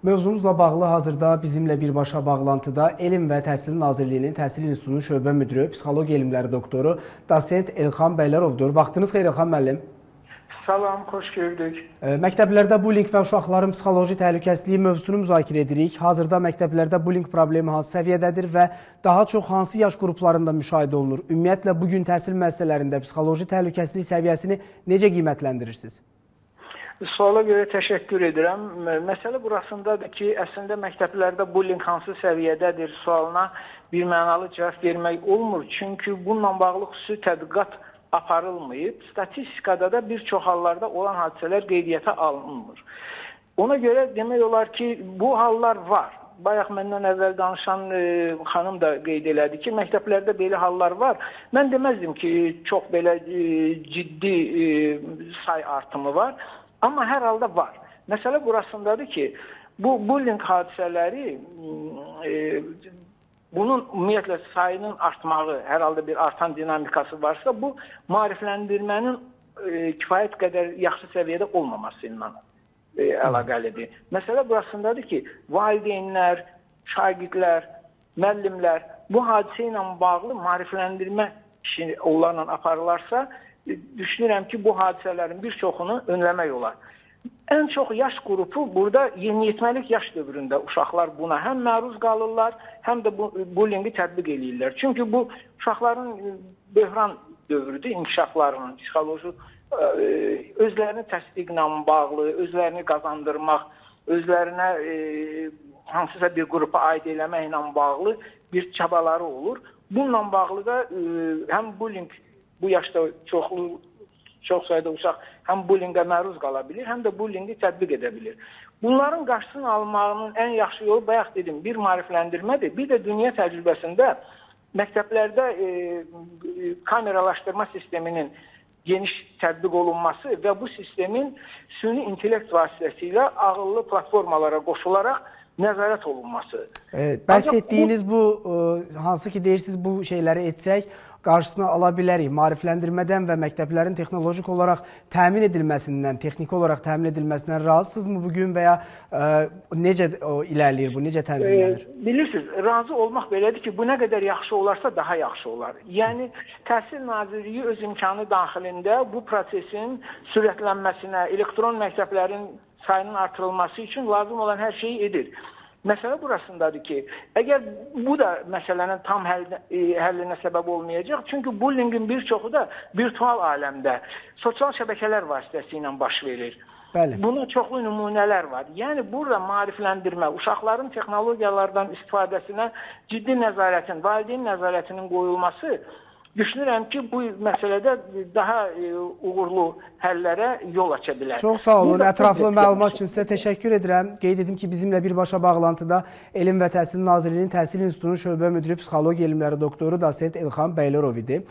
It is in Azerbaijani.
Mövzumuzla bağlı hazırda bizimlə birbaşa bağlantıda Elm və Təhsil Nazirliyinin Təhsil İnstitutunun şöbə müdürü, psixologiya elmləri doktoru, dosent Elxan Bəylərovdur. Vaxtınız xeyir Elxan müəllim. Salam, xoş gördük. Məktəblərdə bullying və uşaqların psixoloji təhlükəsizliyi mövzusunu müzakirə edirik. Hazırda məktəblərdə bullying problemi hansı səviyyədədir və daha çox hansı yaş qruplarında müşahidə olunur? Ümumiyyətlə, bugün təhsil müəssisələrində psixoloji təhlükəsizlik səviyyəsini necə qiymətləndirirsiniz? Suala görə təşəkkür edirəm. Məsələ burasındadır ki, əslində məktəblərdə bullying hansı səviyyədədir sualına birmənalı cavab vermək olmur. Çünki bununla bağlı xüsusi tədqiqat aparılmayıb. Statistikada da bir çox hallarda olan hadisələr qeydiyyata alınmır. Ona görə demək olar ki, bu hallar var. Bayaq məndən əvvəl danışan xanım da qeyd elədi ki, məktəblərdə belə hallar var. Mən deməzdim ki, çox belə ciddi say artımı var. Amma hər halda var. Məsələ burasındadır ki, bu bullying hadisələri, bunun ümumiyyətlə sayının artmağı, hər halda bir artan dinamikası varsa, bu maarifləndirmənin kifayət qədər yaxşı səviyyədə olmaması ilə əlaqəlidir. Məsələ burasındadır ki, valideynlər, şagirdlər, müəllimlər bu hadisə ilə bağlı maarifləndirmə işini onlarla aparılarsa, düşünürəm ki, bu hadisələrin bir çoxunu önləmək olar. Ən çox yaş qrupu burada yeniyetməlik yaş dövründə uşaqlar buna həm məruz qalırlar, həm də bu bullyingi tətbiq edirlər. Çünki bu uşaqların böhran dövrüdür, inkişaflarının, psixoloji özlərini təsdiqlə bağlı, özlərini qazandırmaq, özlərinə hansısa bir qrupa aid eləməklə bağlı bir çabaları olur. Bununla bağlı da həm bullying bu yaşda çox sayda uşaq həm bullyingə məruz qala bilir, həm də bullyingi tətbiq edə bilir. Bunların qarşısını almağının ən yaxşı yolu, bayaq dedim, bir maarifləndirmədir. Bir də dünya təcrübəsində məktəblərdə kameralaşdırma sisteminin geniş tətbiq olunması və bu sistemin süni intellekt vasitəsilə ağıllı platformalara qoşularaq nəzarət olunması. Bəhs etdiyiniz bu, hansı ki deyirsiniz, bu şeyləri etsək, qarşısını ala bilərik. Maarifləndirmədən və məktəblərin texnolojik olaraq təmin edilməsindən, texniki olaraq təmin edilməsindən razısınızmı bugün və ya necə ilərləyir bu, necə tənzimlənir? Bilirsiniz, razı olmaq belədir ki, bu nə qədər yaxşı olarsa daha yaxşı olar. Yəni, Təhsil Nazirliyi öz imkanı daxilində bu prosesin sürətlənməsinə, elektron məktəblərin sayının artırılması üçün lazım olan hər şeyi edir. Məsələ burasındadır ki, əgər bu da məsələnin tam həllinə səbəb olmayacaq, çünki bullyingin bir çoxu da virtual aləmdə, sosial şəbəkələr vasitəsilə baş verir. Bəli. Buna çoxlu nümunələr var. Yəni, burada maarifləndirmə, uşaqların texnologiyalardan istifadəsinə ciddi nəzarətin, valideyn nəzarətinin qoyulması, düşünürəm ki, bu məsələdə daha uğurlu həllərə yol aça bilər. Çox sağ olun. Ətraflı məlumat üçün sizə təşəkkür edirəm. Qeyd edim ki, bizimlə birbaşa bağlantıda Elm və Təhsil Nazirliyinin Təhsil İnstitutunun şöbə müdürü, psixologiya elmləri doktoru, dosent Elxan Bəylərov idi.